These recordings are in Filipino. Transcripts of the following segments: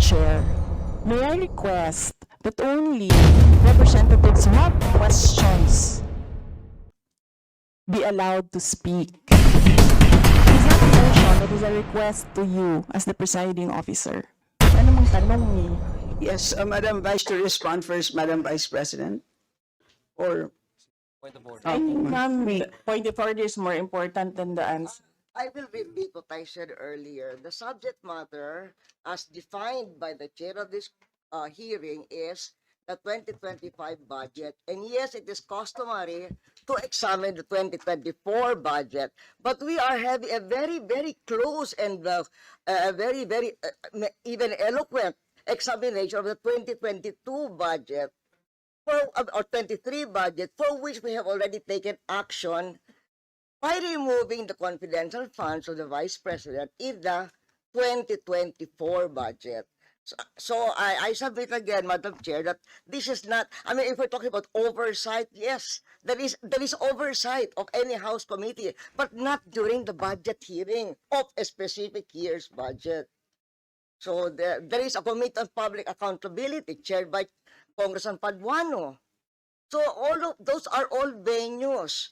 Chair, may I request that only representatives who have questions be allowed to speak? It is not a motion, it is a request to you as the presiding officer. Ano mang tanong ni? Yes, Madam Vice, to respond first, Madam Vice President. Or, I think, ma'am, point of order is more important than the answer. I will repeat what I said earlier. The subject matter, as defined by the chair of this hearing, is the 2025 budget. And yes, it is customary to examine the 2024 budget, but we are having a very, very close and very, even eloquent examination of the 2022 budget or 23 budget, for which we have already taken action by removing the confidential funds of the Vice President in the 2024 budget. So I submit again, Madam Chair, that this is not, I mean, if we're talking about oversight, yes, there is oversight of any House committee, but not during the budget hearing of a specific year's budget. So there is a Committee on Public Accountability chaired by Congressman Paduano. So all of those are all venues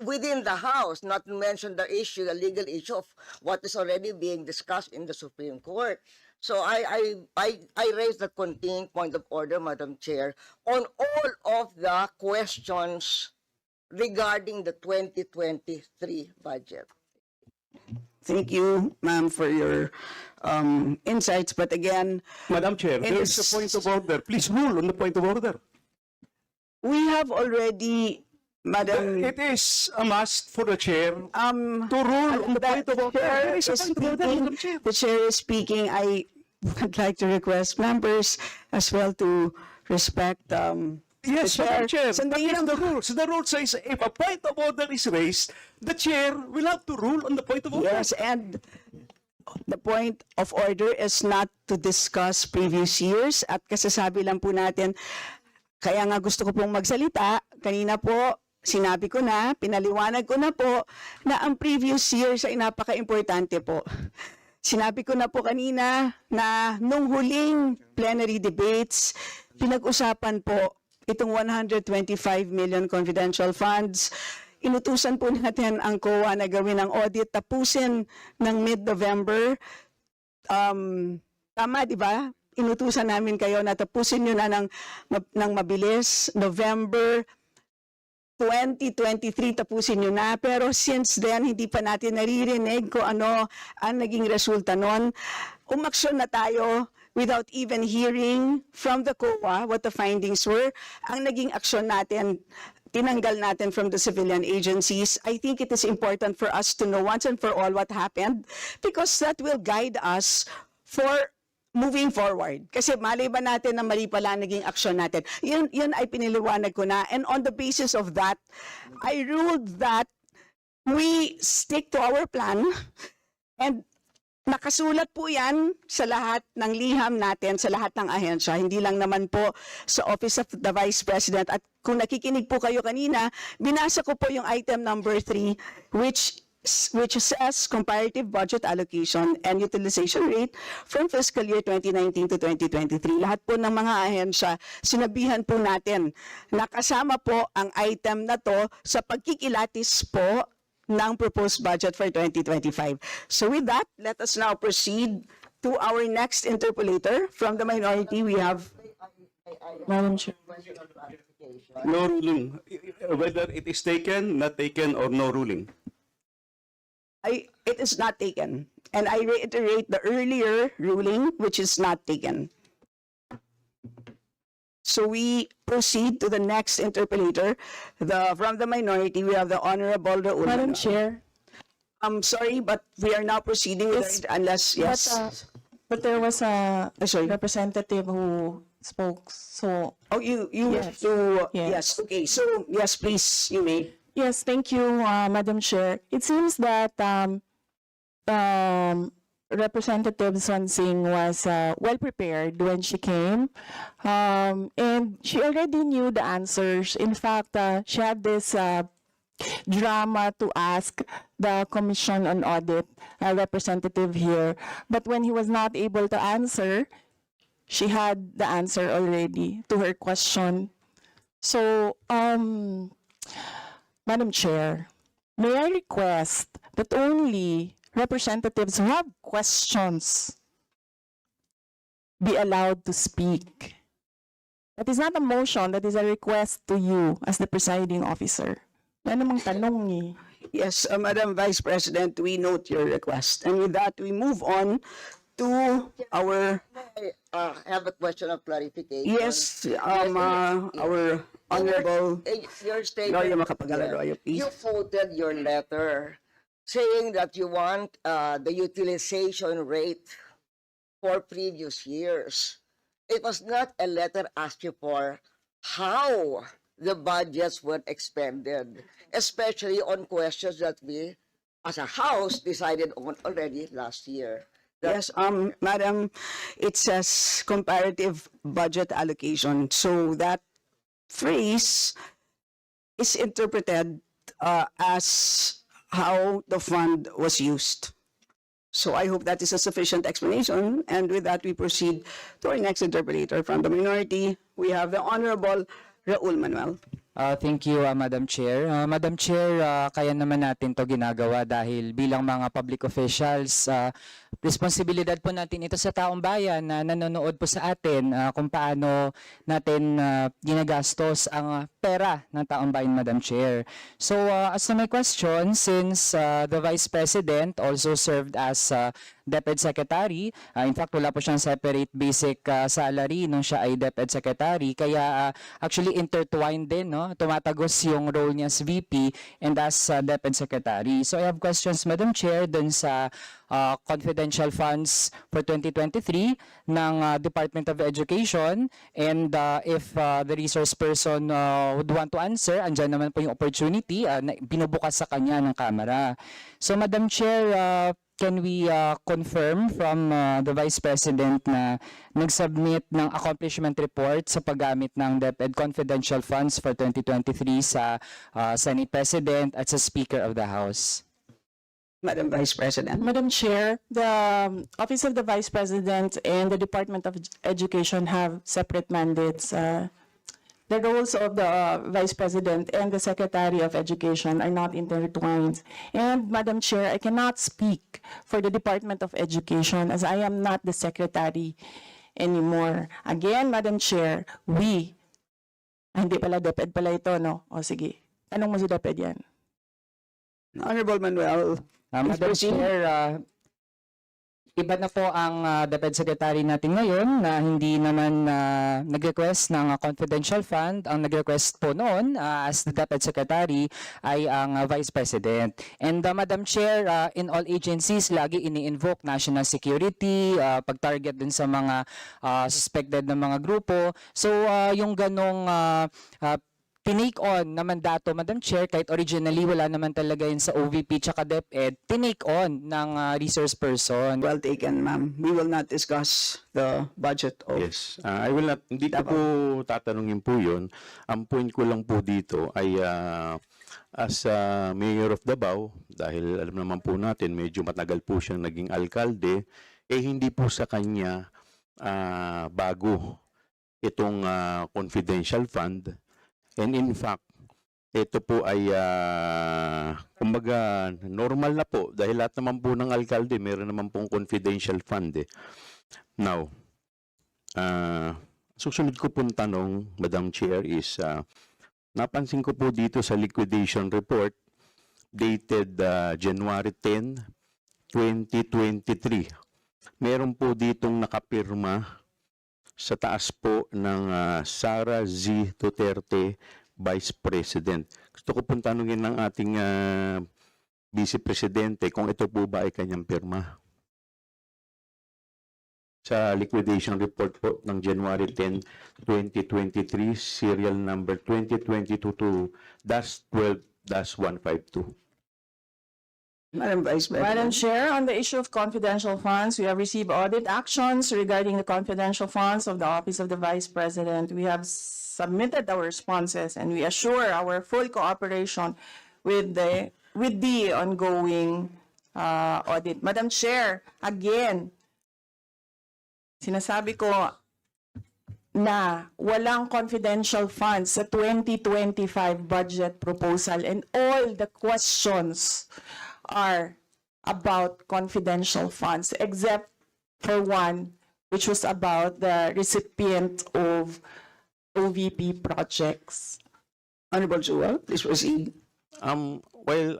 within the House, not to mention the issue, the legal issue of what is already being discussed in the Supreme Court. So I raise the continuing point of order, Madam Chair, on all of the questions regarding the 2023 budget. thank you, ma'am, for your insights. But again, Madam Chair, It there is is- a point of order. Please rule on the point of order. we have already, Madam, It is a must for the chair to um, rule on the point of order. Chair There is a is point of order, speaking. Madam Chair. The chair is speaking. I would like to request members as well to respect Yes, the Madam Chair. That Sandali is lang. the rule. So the rule says if a point of order is raised, the chair will have to rule on the point of order. Yes, and the point of order is not to discuss previous years at kasasabi lang po natin. Kaya nga gusto ko pong magsalita. Kanina po, sinabi ko na, pinaliwanag ko na po na ang previous years ay napaka-importante po. Sinabi ko na po kanina na nung huling plenary debates, pinag-usapan po itong 125 million confidential funds. Inutusan po natin ang COA na gawin ang audit, tapusin ng mid-November. Tama, di ba? Inutusan namin kayo na tapusin nyo na ng mabilis. November 2023, tapusin nyo na. Pero since then, hindi pa natin naririnig kung ano ang naging resulta nun. Umaksyon na tayo without even hearing from the COA what the findings were. Ang naging aksyon natin, tinanggal natin from the civilian agencies. I think it is important for us to know once and for all what happened because that will guide us for moving forward. Kasi malay ba natin na mali pala naging aksyon natin. Yun ay piniliwanag ko na. And on the basis of that, I ruled that we stick to our plan and nakasulat po yan sa lahat ng liham natin, sa lahat ng ahensya, hindi lang naman po sa Office of the Vice President. At kung nakikinig po kayo kanina, binasa ko po yung item number 3, which says comparative budget allocation and utilization rate from fiscal year 2019 to 2023. Lahat po ng mga ahensya, sinabihan po natin, nakasama po ang item na to sa pagkikilatis po ng proposed budget for 2025. So with that, let us now proceed to our next interpolator. From the minority, we have Madam Chair. No ruling. Whether it is taken, not taken, or no ruling. it is not taken. And I reiterate the earlier ruling, which is not taken. So we proceed to the next interpolator. From the minority, we have the Honorable Raul. Madam Chair. I'm sorry, but we are now proceeding with Yes, unless, yes. But there was a Sorry. representative who spoke, so Oh, you Yes. to, Yes. yes, okay. So, yes, please, you may. yes, thank you, Madam Chair. It seems that Representative Sonsing was well prepared when she came, and she already knew the answers. In fact, she had this drama to ask the Commission on Audit representative here, but when he was not able to answer, she had the answer already to her question. So, Madam Chair, may I request that only representatives who have questions be allowed to speak? That is not a motion, that is a request to you as the presiding officer. Yan namang tanong eh. Yes, Madam Vice President, we note your request. And with that, we move on to our, I have a question of clarification. yes, our honorable Your Loya statement, Macapagal-Arroyo, please. you quoted your letter saying that you want the utilization rate for previous years. It was not a letter asking for how the budgets were expended, especially on questions that we, as a House, decided on already last year. Yes, Madam, it says comparative budget allocation. So that phrase is interpreted as how the fund was used. So I hope that is a sufficient explanation. And with that, we proceed to our next interpreter from the minority. We have the Honorable Raul Manuel. Thank you, Madam Chair. Madam Chair, kaya naman natin to ginagawa dahil bilang mga public officials, responsibilidad po natin ito sa taong bayan na nanonood po sa atin kung paano natin ginagastos ang pera ng taong bayan, Madam Chair. So, as to my question, since the Vice President also served as DepEd Secretary, in fact, wala po siyang separate basic salary nung siya ay DepEd Secretary, kaya actually intertwined din, no? Tumatagos yung role niya as VP and as DepEd Secretary. So I have questions, Madam Chair, dun sa confidential funds for 2023 ng Department of Education, and if the resource person would want to answer, andyan naman po yung opportunity na binubukas sa kanya ng Kamara. So Madam Chair, can we confirm from the Vice President na nag-submit ng accomplishment report sa paggamit ng DepEd confidential funds for 2023 sa Senate President at sa Speaker of the House? Madam Vice President. Madam Chair, the Office of the Vice President and the Department of Education have separate mandates. The roles of the Vice President and the Secretary of Education are not intertwined. And Madam Chair, I cannot speak for the Department of Education as I am not the Secretary anymore. Again, Madam Chair, hindi pala DepEd pala ito, no? O sige, tanong mo si DepEd yan. Honorable Manuel. Madam Chair, iba na po ang DepEd Secretary natin ngayon na hindi naman nag-request ng confidential fund. Ang nag-request po noon as the DepEd Secretary ay ang Vice President. And Madam Chair, in all agencies, lagi ini-invoke national security, pag-target din sa mga suspected na mga grupo. So yung ganong tinake on na mandato, Madam Chair, kahit originally wala naman talaga yun sa OVP tsaka DepEd, tinake on ng resource person. Well taken, ma'am. We will not discuss the budget of... Yes, I will not, hindi ko po tatanungin po yun. Ang point ko lang po dito ay as Mayor of Davao, dahil alam naman po natin, medyo matagal po siyang naging alkalde, hindi po sa kanya bago itong confidential fund. And in fact, ito po ay kumbaga normal na po dahil lahat naman po ng alkalde meron naman pong confidential fund eh. Now, susunod ko pong tanong, Madam Chair, is napansin ko po dito sa liquidation report dated January 10, 2023. Meron po ditong nakapirma sa taas po ng Sara Z. Duterte, Vice President. Gusto ko pong tanungin ng ating Vice Presidente kung ito po ba ay kanyang pirma. Sa liquidation report po ng January 10, 2023, serial number 2022-12-152. Madam Vice President. Madam Chair, on the issue of confidential funds, we have received audit actions regarding the confidential funds of the Office of the Vice President. We have submitted our responses and we assure our full cooperation with the ongoing audit. Madam Chair, again, sinasabi ko, na walang confidential funds sa 2025 budget proposal, and all the questions are about confidential funds except for one, which was about the recipient of OVP projects. Honorable Jewel, please proceed. Well,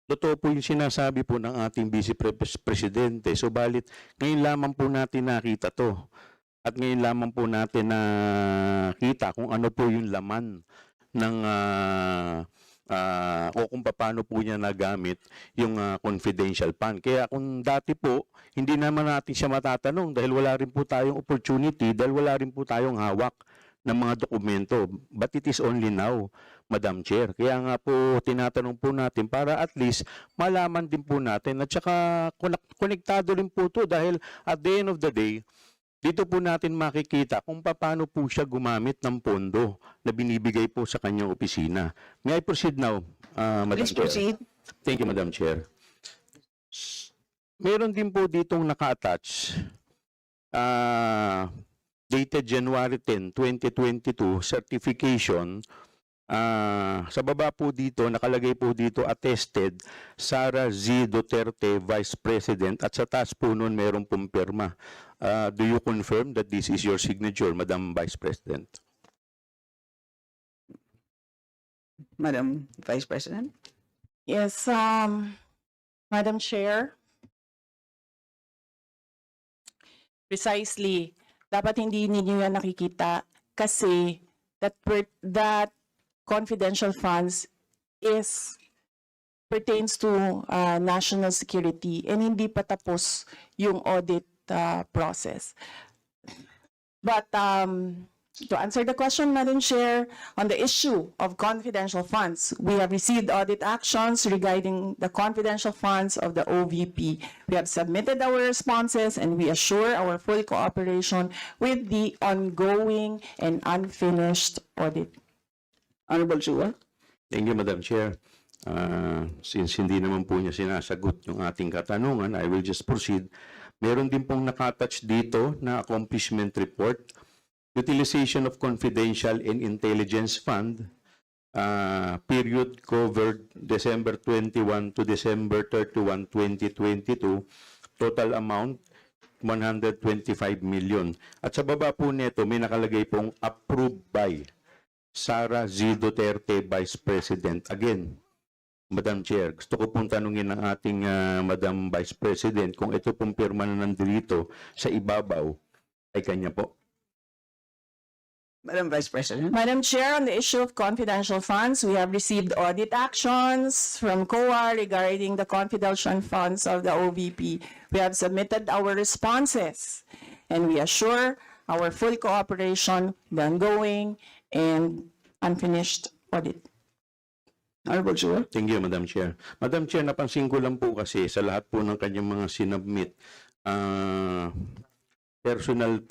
totoo po yung sinasabi po ng ating Vice Presidente. Subalit, ngayon lamang po natin nakita to. At ngayon lamang po natin nakita kung ano po yung laman ng o kung paano po niya nagamit yung confidential fund. Kaya kung dati po, hindi naman natin siya matatanong dahil wala rin po tayong opportunity, dahil wala rin po tayong hawak ng mga dokumento. But it is only now, Madam Chair. Kaya nga po tinatanong po natin para at least malaman din po natin at saka konektado rin po to dahil at the end of the day, dito po natin makikita kung paano po siya gumamit ng pondo na binibigay po sa kanyang opisina. May I proceed now, Madam Please Chair? proceed. Thank you, Madam Chair. Meron din po ditong naka-attach dated January 10, 2022, certification. Sa baba po dito, nakalagay po dito, attested, Sara Z. Duterte, Vice President, at sa taas po nun merong pumpirma. Do you confirm that this is your signature, Madam Vice President? Madam Vice President. Yes, Madam Chair. Precisely, dapat hindi ninyo yan nakikita kasi that confidential funds pertains to national security and hindi pa tapos yung audit process. But to answer the question, Madam Chair, on the issue of confidential funds, we have received audit actions regarding the confidential funds of the OVP. We have submitted our responses and we assure our full cooperation with the ongoing and unfinished audit. Honorable Jewel. Thank you, Madam Chair. Since hindi naman po niya sinasagot yung ating katanungan, I will just proceed. Meron din pong nakatouch dito na accomplishment report. Utilization of confidential and intelligence fund, period covered December 21 to December 31, 2022, total amount 125 million. At sa baba po nito, may nakalagay pong approved by Sara Z. Duterte, Vice President. Again, Madam Chair, gusto ko pong tanungin ng ating Madam Vice President kung ito pong pirma na nandito sa ibabaw ay kanya po. Madam Vice President. Madam Chair, on the issue of confidential funds, we have received audit actions from COA regarding the confidential funds of the OVP. We have submitted our responses and we assure our full cooperation with the ongoing and unfinished audit. Honorable Jewel. Thank you, Madam Chair. Madam Chair, napansin ko lang po kasi sa lahat po ng kanyang mga sinubmit, personal,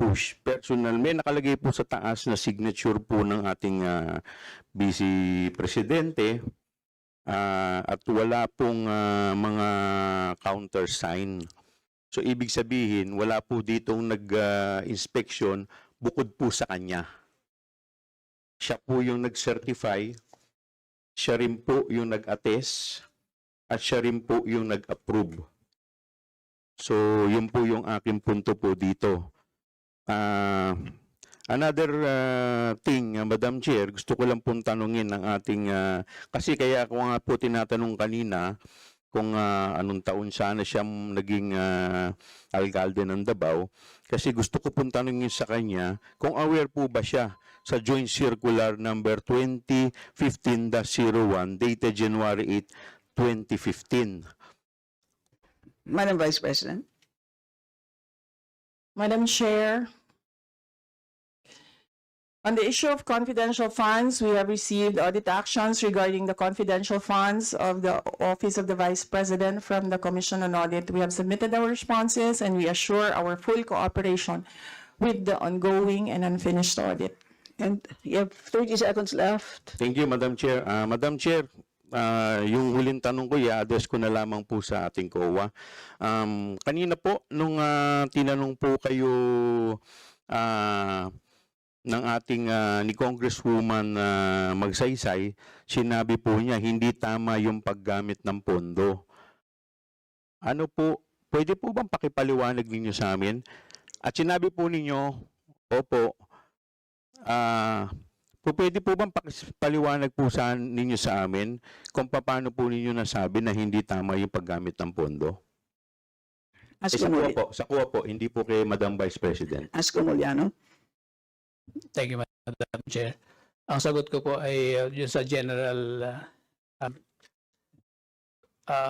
may nakalagay po sa taas na signature po ng ating Vice Presidente at wala pong mga countersign. So, ibig sabihin, wala po ditong nag-inspection bukod po sa kanya. Siya po yung nag-certify, siya rin po yung nag-attest, at siya rin po yung nag-approve. So, yun po yung aking punto po dito. Another thing, Madam Chair, gusto ko lang pong tanungin ng ating, kasi kaya ako nga po tinatanong kanina kung anong taon sana siyang naging alkalde ng Davao, kasi gusto ko pong tanungin sa kanya kung aware po ba siya sa Joint Circular number 2015-01 dated January 8, 2015. Madam Vice President. Madam Chair, on the issue of confidential funds, we have received audit actions regarding the confidential funds of the Office of the Vice President from the Commission on Audit. We have submitted our responses and we assure our full cooperation with the ongoing and unfinished audit. And you have 30 seconds left. Thank you, Madam Chair. Madam Chair, yung huling tanong ko, i-address ko na lamang po sa ating COA. Kanina po, nung tinanong po kayo ng ating ni Congresswoman Magsaysay, sinabi po niya hindi tama yung paggamit ng pondo. Ano po, pwede po bang pakipaliwanag ninyo sa amin? At sinabi po ninyo, opo, pwede po bang pakipaliwanag po ninyo sa amin kung paano po ninyo nasabi na hindi tama yung paggamit ng pondo? Sa kuha po, hindi po kay Madam Vice President. Ask Muliano. Thank you, Madam Chair. Ang sagot ko po ay yun sa general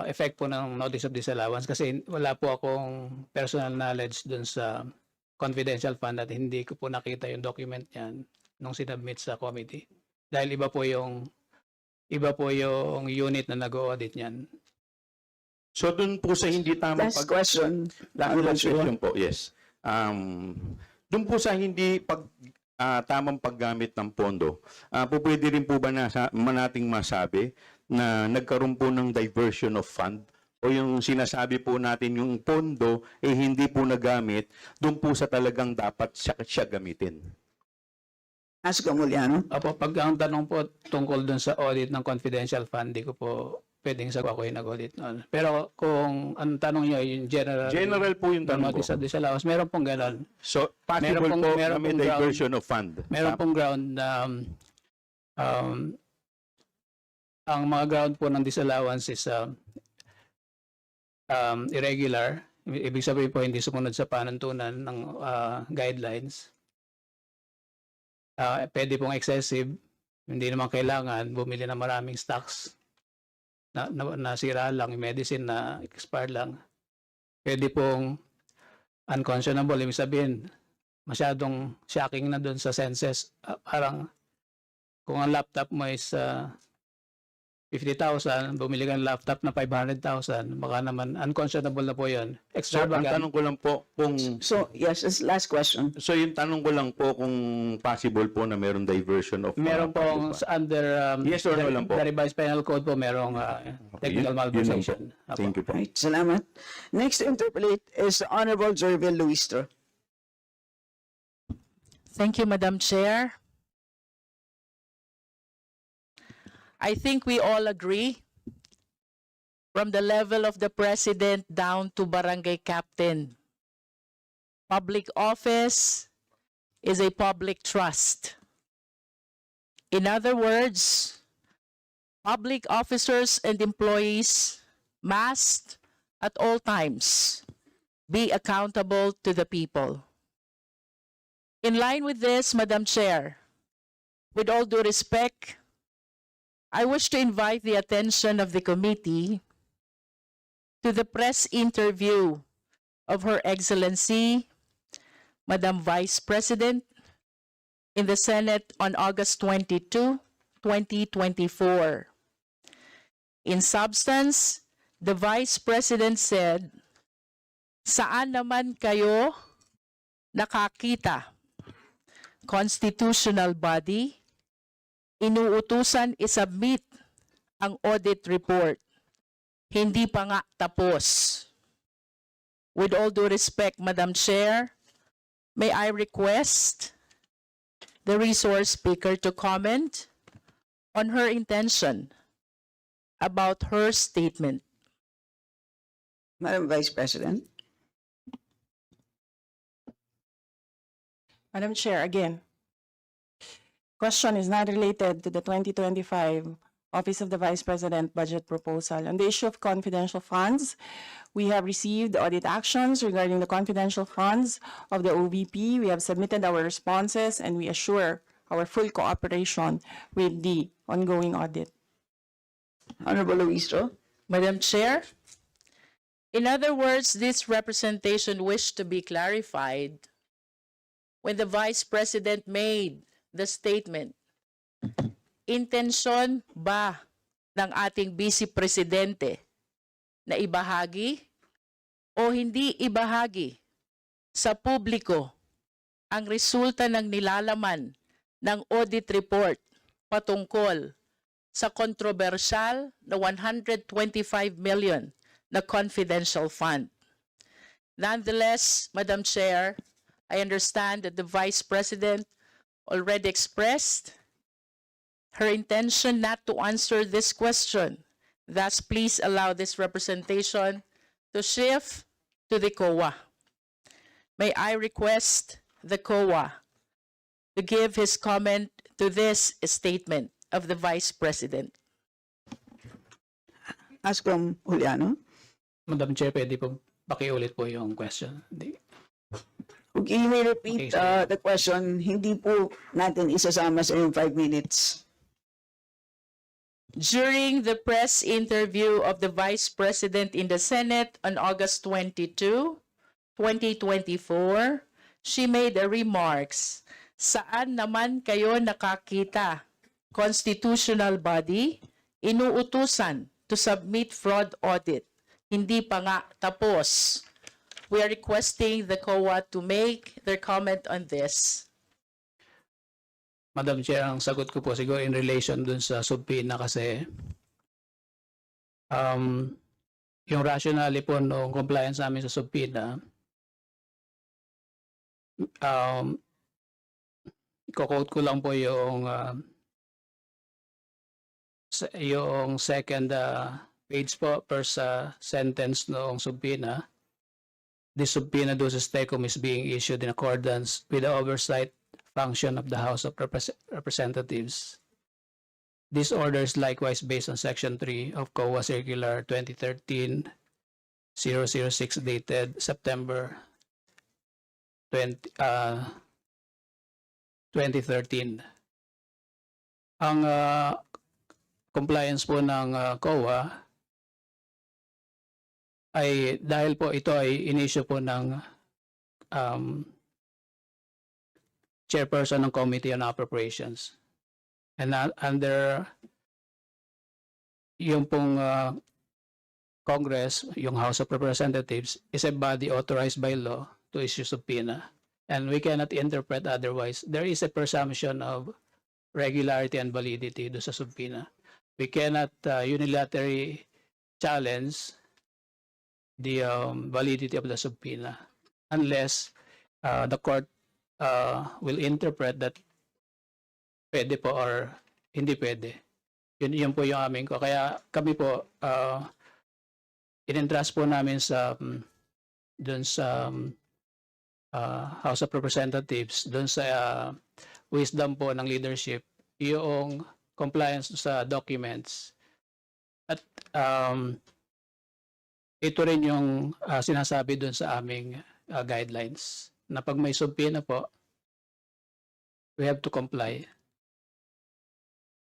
effect po ng notice of disallowance kasi wala po akong personal knowledge dun sa confidential fund at hindi ko po nakita yung document niyan nung sinubmit sa committee. Dahil iba po yung unit na nag-audit niyan. So dun po sa hindi tamang Last question. last question po, yes. Dun po sa hindi tamang paggamit ng pondo, pwede rin po ba nating masabi na nagkaroon po ng diversion of fund o yung sinasabi po natin yung pondo hindi po nagamit dun po sa talagang dapat siya gamitin? Ask Muliano. Apo, pag ang tanong po tungkol dun sa audit ng confidential fund, di ko po pwedeng sagot ako yung nag-audit noon. Pero kung ang tanong niyo yung General po yung tanong notice ko. of disallowance, meron pong ganon. So, possible Meron po meron na may pong diversion of fund. Meron pong ground na ang mga ground po ng disallowance is irregular. Ibig sabihin po hindi sumunod sa panuntunan ng guidelines. Pwede pong excessive. Hindi naman kailangan bumili ng maraming stocks na nasira lang, yung medicine na expired lang. Pwede pong unconscionable. Ibig sabihin, masyadong shocking na doon sa senses. Parang kung ang laptop mo is 50,000, bumili ka ng laptop na 500,000, baka naman unconscionable na po yun. So, ang Extravagant. tanong ko lang po kung So, yes, this last question. So yung tanong ko lang po kung possible po na mayroong diversion of Meron pong under Yes or no lang po? the revised penal code po, merong technical Yun lang po. malversation. Apo. Thank you po. Right, salamat. Next to interpolate is the Honorable Jervil Luistro. Thank you, Madam Chair. I think we all agree, from the level of the President down to barangay captain, public office is a public trust. In other words, public officers and employees must, at all times, be accountable to the people. In line with this, Madam Chair, with all due respect, I wish to invite the attention of the committee to the press interview of Her Excellency, Madam Vice President, in the Senate on August 22, 2024. In substance, the Vice President said, "Saan naman kayo nakakita? Constitutional body, inuutusan isubmit ang audit report. Hindi pa nga tapos." With all due respect, Madam Chair, may I request the resource speaker to comment on her intention about her statement. Madam Vice President. Madam Chair, again, question is not related to the 2025 Office of the Vice President budget proposal. On the issue of confidential funds, we have received audit actions regarding the confidential funds of the OVP. We have submitted our responses and we assure our full cooperation with the ongoing audit. Honorable Luistro. Madam Chair, in other words, this representation wished to be clarified when the Vice President made the statement. Intensyon ba ng ating Vice Presidente na ibahagi o hindi ibahagi sa publiko ang resulta ng nilalaman ng audit report patungkol sa kontrobersyal na 125 million na confidential fund? Nonetheless, Madam Chair, I understand that the Vice President already expressed her intention not to answer this question. Thus, please allow this representation to shift to the COA. May I request the COA to give his comment to this statement of the Vice President. Ascom Juliano. Madam Chair, pwede po pakiulit po yung question. Okay, you may repeat Okay, sir. the question. Hindi po natin isasama sa yung 5 minutes. During the press interview of the Vice President in the Senate on August 22, 2024, she made a remarks, saan naman kayo nakakita? Constitutional body, inuutusan to submit fraud audit. Hindi pa nga tapos. We are requesting the COA to make their comment on this. Madam Chair, ang sagot ko po siguro in relation dun sa subpoena kasi yung rationale po ng compliance namin sa subpoena, i-quote ko lang po yung yung second page po per sa sentence noong subpoena. This subpoena doses TECOM is being issued in accordance with the oversight function of the House of Representatives. This order is likewise based on Section 3 of COA Circular 2013-006 dated September 2013. Ang compliance po ng COA ay dahil po ito ay in-issue po ng chairperson ng Committee on Appropriations. And under yung pong Congress, yung House of Representatives, is a body authorized by law to issue subpoena. And we cannot interpret otherwise. There is a presumption of regularity and validity do sa subpoena. We cannot unilaterally challenge the validity of the subpoena unless the court will interpret that pwede po or hindi pwede. Yun po yung amin ko. Kaya kami po, in-entrust po namin sa dun sa House of Representatives, dun sa wisdom po ng leadership, yung compliance sa documents. At ito rin yung sinasabi dun sa aming guidelines na pag may subpoena po, we have to comply.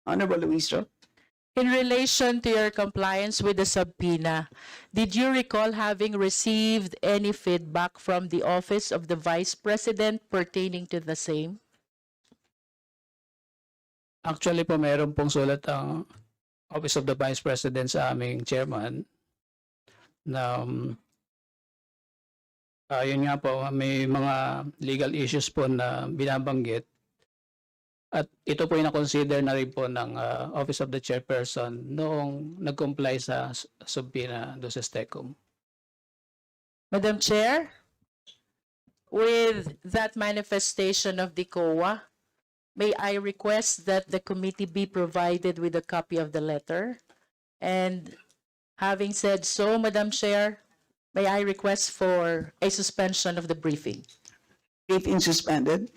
Honorable Luistro. In relation to your compliance with the subpoena, did you recall having received any feedback from the Office of the Vice President pertaining to the same? Actually po, mayroon pong sulat ang Office of the Vice President sa aming chairman na yun nga po, may mga legal issues po na binabanggit. At ito po yung na-consider na rin po ng Office of the Chairperson noong nag-comply sa subpoena do sa STECOM. Madam Chair, with that manifestation of the COA, may I request that the committee be provided with a copy of the letter? And having said so, Madam Chair, may I request for a suspension of the briefing? Briefing suspended.